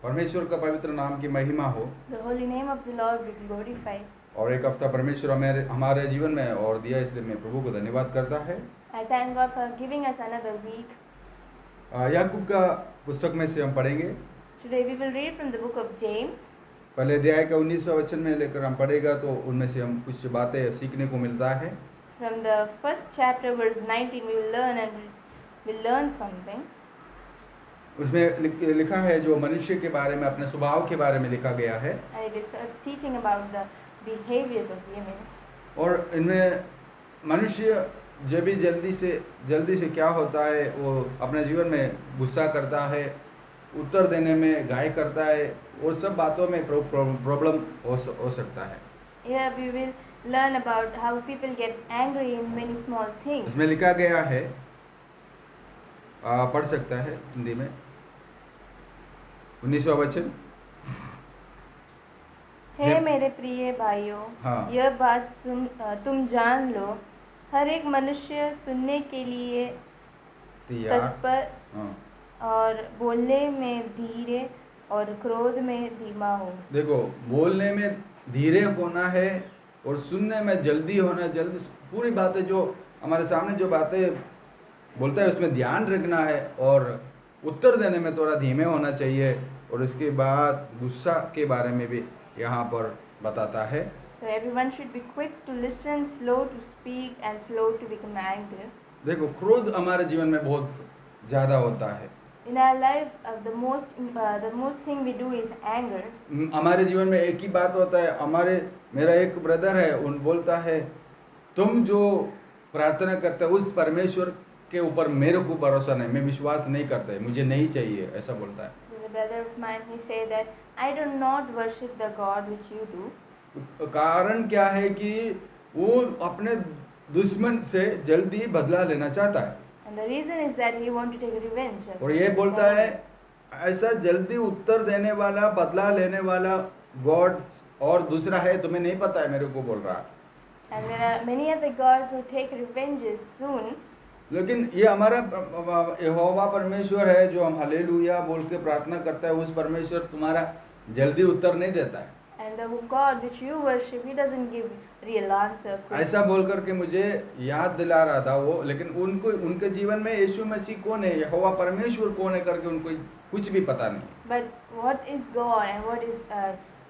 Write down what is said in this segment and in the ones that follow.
परमेश्वर का पवित्र नाम की महिमा हो। The holy name of the Lord be glorified. और एक हफ्ता परमेश्वर हमारे जीवन में और दिया, इसलिए मैं प्रभु को धन्यवाद करता है। I thank God for giving us another week. याकूब का पुस्तक में से हम पढ़ेंगे। Today we will read from the book of James. पहले अध्याय का 19वां वचन में लेकर हम पढ़ेगा, तो उनमें से हम कुछ बातें सीखने को मिलता है। From the first chapter, verse 19, we will learn something. उसमें लिखा है, जो मनुष्य के बारे में, अपने स्वभाव के बारे में लिखा गया है। And it is teaching about the behaviors of humans. और इनमें मनुष्य जब भी जल्दी से क्या होता है, वो अपने जीवन में गुस्सा करता है, उत्तर देने में गाय करता है, और सब बातों में प्रॉब्लम हो सकता है। Here we will learn about how people get angry in many small things. इसमें लिखा गया है, पढ़ सकता है हिंदी में, 19वां वचन। हे मेरे प्रिय भाइयों, हाँ। यह बात तुम जान लो, हर एक मनुष्य सुनने के लिए तत्पर और बोलने में धीरे और क्रोध में धीमा हो। देखो, बोलने में धीरे होना है और सुनने में जल्दी होना है। जल्दी पूरी बातें जो हमारे सामने जो बातें बोलता है उसमें ध्यान रखना है, और उत्तर देने में थोड़ा धीमे होना चाहिए। और इसके बाद गुस्सा के बारे में भी यहाँ पर बताता है। So everyone should be quick to listen, slow to speak and slow to become angry. देखो, क्रोध हमारे जीवन में बहुत ज़्यादा होता है। In our life, the most thing we do is anger. हमारे जीवन में एक ही बात होता है। मेरा एक ब्रदर है, उन बोलता है, तुम जो प्रार्थना करते हो उस परमेश्वर के ऊपर मेरे को भरोसा नहीं, मैं विश्वास नहीं करता है, मुझे नहीं चाहिए, ऐसा बोलता है। There's a brother of mine, he say that I do not worship the God which you do. कारण क्या है कि वो अपने दुश्मन से जल्दी बदला लेना चाहता है। And the reason is that he want to take revenge. और ये बोलता है, ऐसा जल्दी उत्तर देने वाला, बदला लेने वाला गॉड और दूसरा है, तुम्हें नहीं पता है, मेरे को बोल रहा है। And there are many other gods who take revenges soon. लेकिन ये हमारा यहोवा परमेश्वर है, जो हम हालेलुया बोल के प्रार्थना करता है, उस परमेश्वर तुम्हारा जल्दी उत्तर नहीं देता है। And the God which you worship, he doesn't give real answer. ऐसा बोल करके मुझे याद दिला रहा था वो। लेकिन उनके जीवन में यीशु मसीह कौन है, यहोवा परमेश्वर कौन है करके उनको कुछ भी पता नहीं। But what is God and what is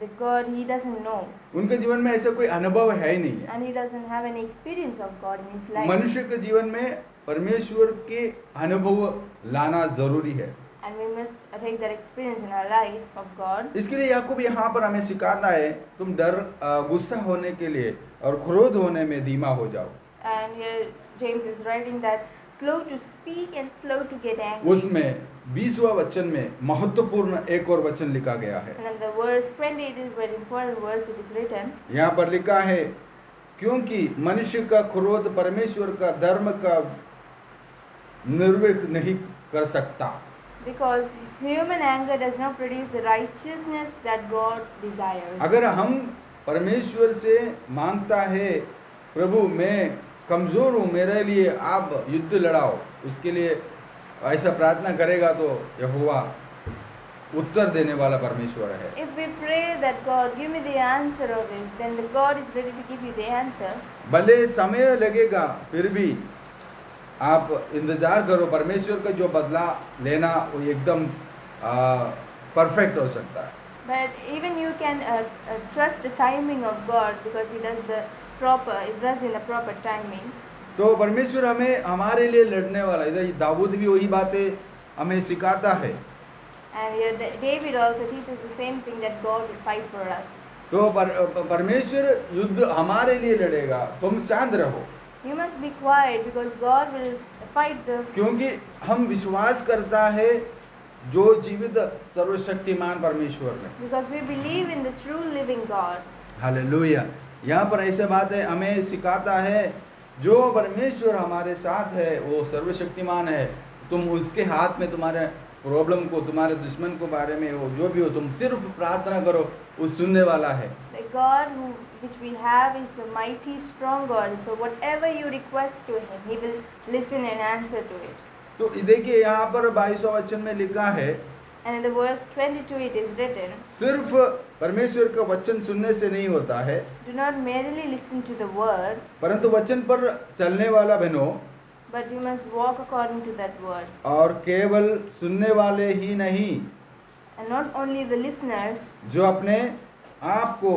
the God, he doesn't know. उनके जीवन में ऐसा कोई अनुभव है ही नहीं है। And he doesn't have any experience of God in his life. मनुष्य के जीवन में परमेश्वर के अनुभव लाना जरूरी है। And we must take that experience in our life of God. इसके लिए याकूब यहाँ पर हमें सिखाता है, तुम गुस्सा होने के लिए और क्रोध होने में धीमा हो जाओ। And here James is writing that slow to speak and slow to get angry. उसमें 20वां वचन में महत्वपूर्ण एक और वचन लिखा गया है। And in the verse 20, it is very important verse, it is written. यहाँ पर लिखा है, क्योंकि मनुष्य का क्रोध परमेश्वर का धर्म का निर्वाह नहीं कर सकता। Because human anger does not produce the righteousness that God desires. अगर हम परमेश्वर से मांगता है, प्रभु मैं कमजोर हूँ, मेरे लिए आप युद्ध लड़ाओ, उसके लिए ऐसा प्रार्थना करेगा, तो यहोवा उत्तर देने वाला परमेश्वर है। If we pray that God give me the answer of it, then the God is ready to give you the answer. भले समय लगेगा, फिर भी आप इंतजार करो, परमेश्वर का जो बदला लेना वो एकदम परफेक्ट हो सकता है। But even you can trust the timing of God, because he does in the proper timing. तो परमेश्वर हमारे लिए लड़ने वाला है। दाऊद भी वही बातें हमें सिखाता है। And here David also teaches the same thing, that God will fight for us. तो परमेश्वर युद्ध हमारे लिए लड़ेगा, तुम शांत रहो। You must be quiet, because God will fight the. क्योंकि हम विश्वास करता है जो जीवित सर्वशक्तिमान परमेश्वर में। Because we believe in the true living God. Hallelujah. यहाँ पर ऐसे बात है, हमें सिखाता है, जो परमेश्वर हमारे साथ है वो सर्वशक्तिमान है। तुम उसके हाथ में तुम्हारे प्रॉब्लम को, तुम्हारे दुश्मन को बारे में हो, जो भी हो, तुम सिर्फ प्रार्थना करो, वो सुनने वाला है। The God which we have is a mighty strong God. So whatever you request to him, he will listen and answer to it. तो देखिए यहाँ पर 22वां वचन में लिखा है, And in the verse 22 it is written, सिर्फ परमेश्वर का वचन सुनने से नहीं होता है, do not merely listen to the word, परंतु वचन पर चलने वाला बनो, but you must walk according to that word. और केवल सुनने वाले ही नहीं, And not only the listeners जो अपने आप को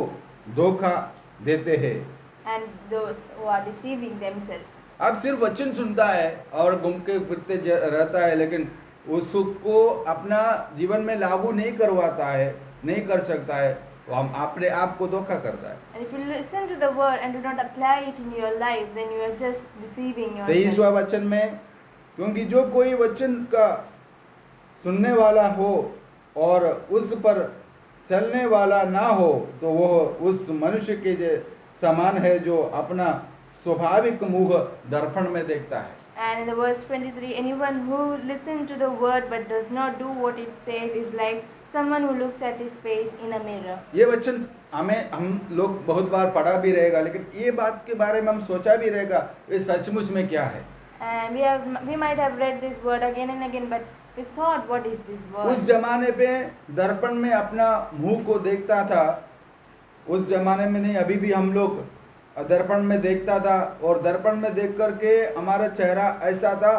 धोखा देते हैं। and those who are deceiving themselves. अब सिर्फ वचन सुनता है और घूम के फिरते रहता है, लेकिन उसको अपना जीवन में लागू नहीं करवाता है, नहीं कर सकता है, तो हम अपने आप को धोखा करता है। And if you listen to the word and do not apply it in your life, then you are just deceiving yourself. 23वां वचन में, क्योंकि जो कोई वचन का सुनने वाला हो और उस पर चलने वाला ना हो, तो वह उस मनुष्य के समान है जो अपना स्वाभाविक मुंह दर्पण में देखता है। And in the verse 23, anyone who listens to the word but does not do what it says is like someone who looks at his face in a mirror. ये वचन हम लोग बहुत बार पढ़ा भी रहेगा, लेकिन ये बात के बारे में हम सोचा भी रहेगा, ये सचमुच में क्या है। And we might have read this word again and again, but we thought, what is this word? उस जमाने पे दर्पण में अपना मुंह को देखता था, उस जमाने में नहीं, अभी भी हम लोग दर्पण में देखता था, और दर्पण में देख करके हमारा चेहरा ऐसा था,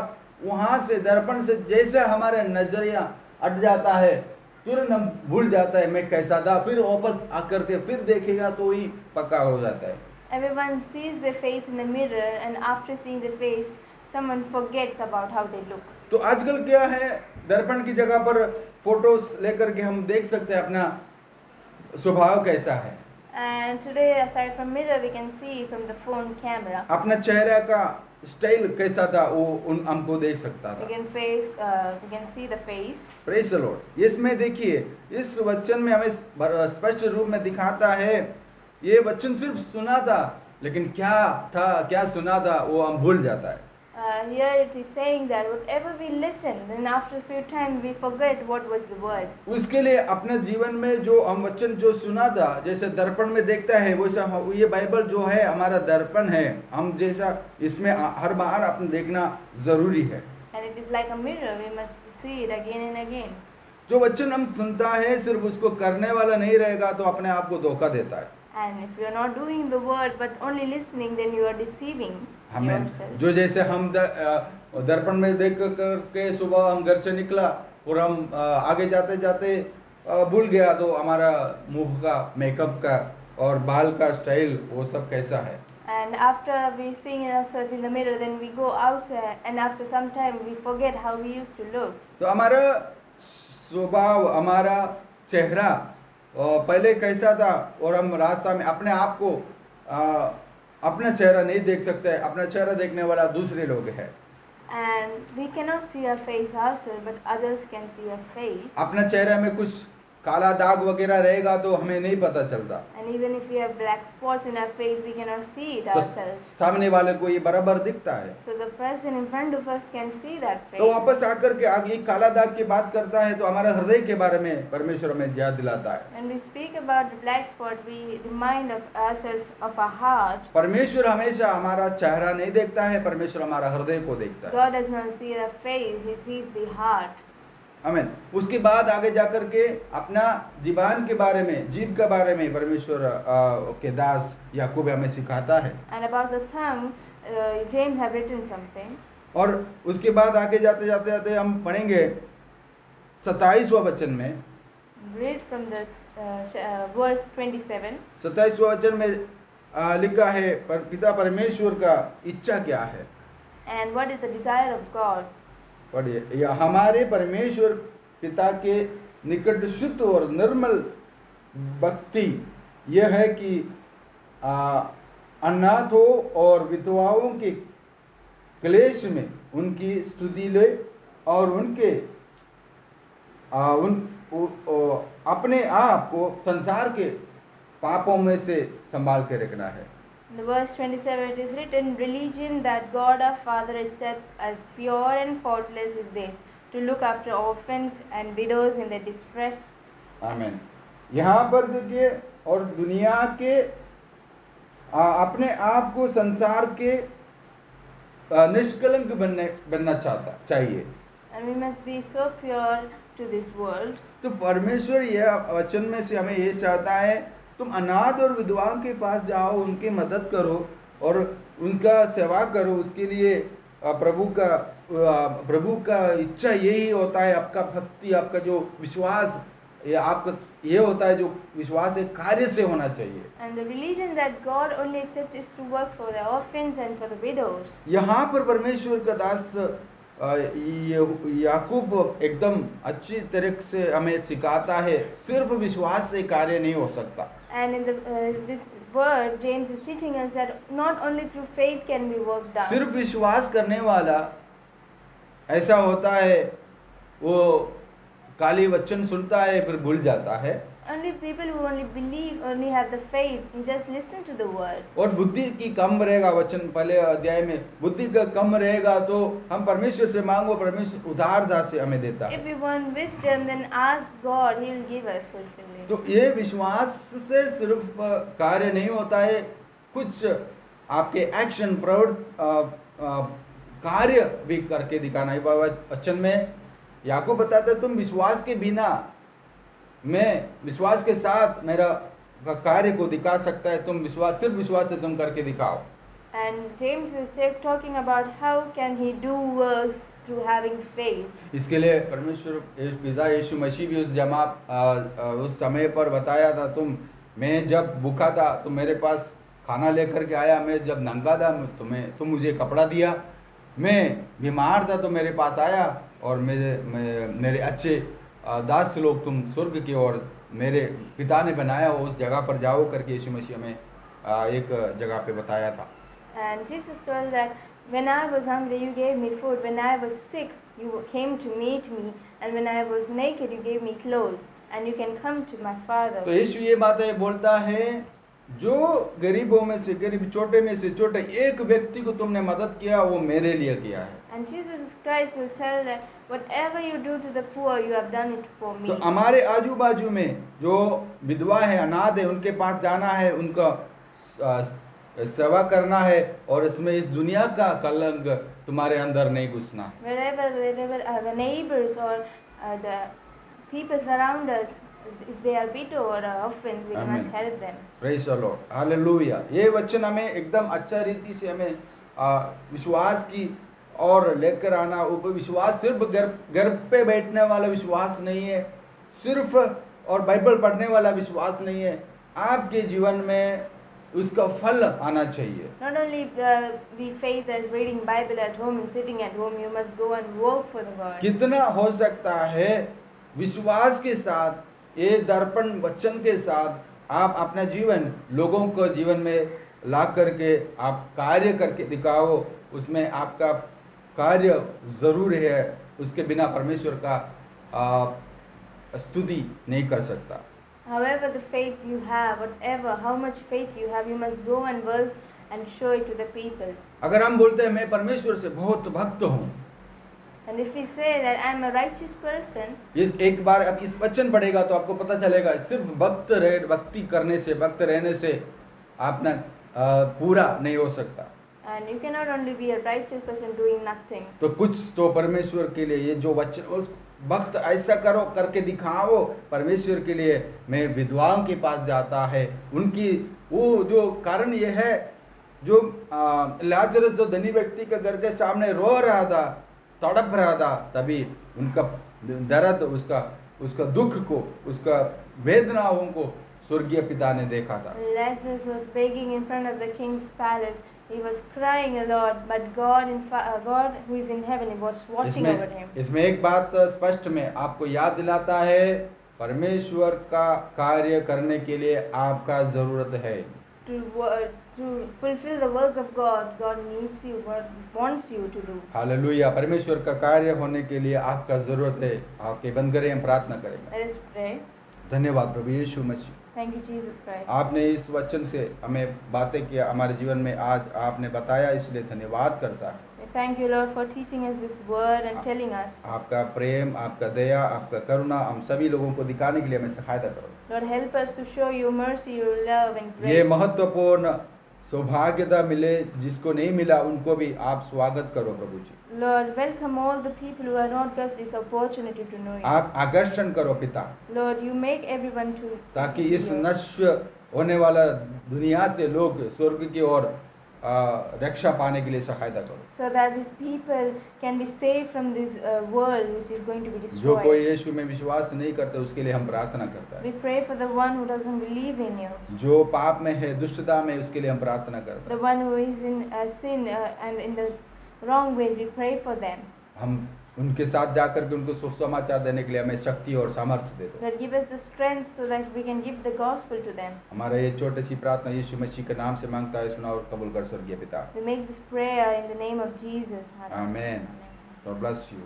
वहां से दर्पण से जैसे हमारे नजरिया हट जाता है, तुरंत हम भूल जाता है मैं कैसा था, फिर वापस आकर के फिर देखेगा तो ही पक्का हो जाता है। Everyone sees their face in the mirror, and after seeing the face, someone forgets about how they look. तो आजकल क्या है, दर्पण की जगह पर फोटोस लेकर के हम देख सकते हैं अपना स्वभाव कैसा है। And today, aside from mirror, we can see from the phone camera. अपना चेहरे का स्टाइल कैसा था वो हमको देख सकता We था। we can see the face. Praise the Lord. इसमें देखिए, इस वचन में हमें स्पष्ट रूप में दिखाता है, ये वचन सिर्फ सुना था, लेकिन क्या था, क्या सुना था, वो हम भूल जाता है। Here it is saying that whatever we listen, then after a few times we forget what was the word. उसके लिए अपने जीवन में जो हम वचन जो सुना था, जैसे दर्पण में देखता है, वैसा ये बाइबल जो है हमारा दर्पण है, हम जैसा इसमें हर बार अपने देखना जरूरी है। And it is like a mirror, we must see it again and again. जो वचन हम सुनता है, सिर्फ उसको करने वाला नहीं रहेगा तो अपने आप को धोखा देता है। And if you are not doing the word but only listening, then you are deceiving हमें yourself. जो जैसे हम दर्पण में देख करके सुबह हम घर से निकला और हम आगे जाते जाते भूल गया, तो हमारा मुंह का, मेकअप का और बाल का स्टाइल वो सब कैसा है। And after we seeing ourselves in the mirror, then we go outside, and after some time we forget how we used to look. तो हमारा स्वभाव, हमारा चेहरा पहले कैसा था, और हम रास्ता में अपने आप को अपना चेहरा नहीं देख सकते, अपना चेहरा देखने वाला दूसरे लोग हैं। And we cannot see our face ourselves, but others can see our face. अपना चेहरे में कुछ काला दाग वगैरह रहेगा तो हमें नहीं पता चलता, And even if we have black spots in our face, we cannot see it तो ourselves. सामने वाले को ये बराबर दिखता है। So the person in front of us can see that face. तो वापस आकर के आगे काला दाग की बात करता है, तो हमारा हृदय के बारे में परमेश्वर हमें याद दिलाता है। When we speak about the black spot, we remind of ourselves of our heart. परमेश्वर हमेशा हमारा चेहरा नहीं देखता है, परमेश्वर हमारा हृदय को देखता है। God does not see the face, He sees the heart. आमीन। उसके बाद आगे जाकर के अपना जीवन के बारे में, जीव के बारे में परमेश्वर के दास याकूब हमें सिखाता है। And about the tongue, James have written something. और उसके बाद आगे जाते जाते जाते हम पढ़ेंगे 27वां वचन में, Read from the verse 27. 27वां वचन में लिखा है, पिता परमेश्वर का इच्छा क्या है। And what is the desire of God? पढ़िए, या हमारे परमेश्वर पिता के निकट शुद्ध और निर्मल भक्ति यह है कि अनाथों और विधवाओं के क्लेश में उनकी स्तुति ले और उनके अपने आप को संसार के पापों में से संभाल के रखना है। In the verse 27 it is written, religion that God our Father accepts as pure and faultless is this, to look after orphans and widows in their distress. आमीन। यहाँ पर देखिए, और दुनिया के अपने आप को संसार के निष्कलंक बनना चाहिए। And we must be so pure to this world. तो परमेश्वर यह वचन में से हमें ये चाहता है, तुम अनाथ और विधवाओं के पास जाओ, उनकी मदद करो और उनका सेवा करो। उसके लिए प्रभु का इच्छा यही होता है, आपका भक्ति, आपका जो विश्वास, ये आपका ये होता है जो विश्वास एक कार्य से होना चाहिए। And the religion that God only accepts is to work for the orphans and for the widows. यहाँ पर परमेश्वर का दास याकूब एकदम अच्छी तरह से हमें सिखाता है, सिर्फ विश्वास से कार्य नहीं हो सकता। And in this word, James is teaching us that not only through faith can we work done. सिर्फ विश्वास करने वाला ऐसा होता है, वो काली वचन सुनता है फिर भूल जाता है। Only people who only believe, only have the faith, you just listen to the word. और बुद्धि की कम रहेगा, वचन पहले अध्याय में बुद्धि का कम रहेगा तो हम परमेश्वर से मांगो, परमेश्वर उधारता से हमें देता है। If we want wisdom, then ask God, He will give us fulfilling. तो ये विश्वास से सिर्फ कार्य नहीं होता है, कुछ आपके एक्शन कार्य भी करके दिखाना है। वचन में याकूब बताता है, तुम विश्वास के बिना, मैं विश्वास के साथ मेरा कार्य को दिखा सकता है, तुम विश्वास, सिर्फ विश्वास से तुम करके दिखाओ। And James is talking about how can he do works through having faith. इसके लिए परमेश्वर पिता यीशु मसीह भी उस समय पर बताया था, मैं जब भूखा था तो मेरे पास खाना लेकर के आया, मैं जब नंगा था तुम मुझे कपड़ा दिया, मैं बीमार था तो मेरे पास आया, और मेरे अच्छे दास लोग तुम स्वर्ग की ओर मेरे पिता ने बनाया हो उस जगह पर जाओ करके यीशु मसीह हमें एक जगह पे बताया था। And Jesus told that when I was hungry you gave me food, when I was sick you came to meet me, and when I was naked you gave me clothes, and you can come to my Father. तो यीशु ये बातें बोलता है, जो गरीबों में से गरीब, छोटे में से छोटे एक व्यक्ति को तुमने मदद किया वो मेरे लिए किया है। And Jesus Christ will tell that whatever you do to the poor, you have done it for me. तो हमारे आजू बाजू में जो विधवा है, अनाथ है, उनके पास जाना है, उनका सेवा करना है, और इसमें इस दुनिया का कलंक तुम्हारे अंदर नहीं घुसना। Wherever the neighbors or the people around us, if they are widow or orphans, we must help them. Praise the Lord. Hallelujah. ये वचन हमें एकदम अच्छा रीति से हमें विश्वास की और लेकर आना। विश्वास सिर्फ घर पे बैठने वाला विश्वास नहीं है, सिर्फ और बाइबल पढ़ने वाला विश्वास नहीं है, आपके जीवन में उसका फल आना चाहिए। Not only be faith as reading Bible at home and sitting at home, you must go and work for the word. कितना हो सकता है विश्वास के साथ, ये दर्पण वचन के साथ आप अपना जीवन लोगों को जीवन में ला करके आप कार्य करके दिखाओ, उसमें आपका कार्य जरूर है, उसके बिना परमेश्वर का स्तुति नहीं कर सकता। However the faith you have, whatever, how much faith you have, you must go and work and show it to the people. अगर हम बोलते हैं मैं परमेश्वर से बहुत भक्त हूँ, and if we say that I am a righteous person, इस एक बार अब इस वचन पढ़ेगा तो आपको पता चलेगा, सिर्फ भक्ति करने से, भक्त रहने से आपने पूरा नहीं हो सकता। and you cannot only be a righteous person doing nothing. तो कुछ तो परमेश्वर के लिए ये जो वचन, भक्त ऐसा करो करके दिखाओ परमेश्वर के लिए। मैं विधवाओं के पास जाता है, उनकी वो जो कारण ये है, जो लाजरस जो धनी व्यक्ति के घर के सामने रो रहा था, तड़प रहा था, तभी उनका दर्द, उसका दुख को, उसका वेदनाओं को स्वर्गीय पिता ने देखा था। Lazarus was begging in front of the king's palace. He was crying a lot, but God who is in heaven, He was watching over him. इसमें एक बात स्पष्ट में आपको याद दिलाता है, परमेश्वर का कार्य करने के लिए आपका जरूरत है। To fulfill the work of God, God needs you, God wants you to do. Hallelujah. परमेश्वर का कार्य होने के लिए आपका जरूरत है। आपके बंद करें, हम प्रार्थना करेंगे। Let us pray. धन्यवाद प्रभु यीशु मसीह, Thank you, Jesus Christ. आपने इस वचन से हमें बातें किया, हमारे जीवन में आज आपने बताया, इसलिए धन्यवाद करता है। Thank you, Lord, for teaching us this word and telling us. आपका प्रेम, आपका दया, आपका करुणा हम सभी लोगों को दिखाने के लिए हमें सहायता करो। Lord, help us to show your mercy, your love and ये grace. महत्वपूर्ण सौभाग्यता मिले, जिसको नहीं मिला उनको भी आप स्वागत करो प्रभु जी। Lord, welcome all the people who are not got this opportunity to know you. आप आकर्षण करो पिता, Lord, you make everyone to ताकि be इस yours. नश्वर होने वाला दुनिया से लोग स्वर्ग की ओर रक्षा पाने के लिए सहायता करो। So that these people can be saved from this world which is going to be जो कोई destroyed. यीशु में विश्वास नहीं करते उसके लिए हम प्रार्थना करते We हैं। pray for the one who doesn't believe in you, जो पाप में है, दुष्टता में, उसके लिए हम प्रार्थना करते the हैं। one who is in sin and in the wrong way. We pray for them. हम उनके साथ जाकर के उनको सुसमाचार देने के लिए हमें शक्ति और सामर्थ्य दे दो। Lord, give us the strength so that we can give the gospel to them. हमारा ये छोटी सी प्रार्थना यीशु मसीह के नाम से मांगता है, सुना और कबूल कर स्वर्गीय पिता। We make this prayer in the name of Jesus. Amen. God bless you.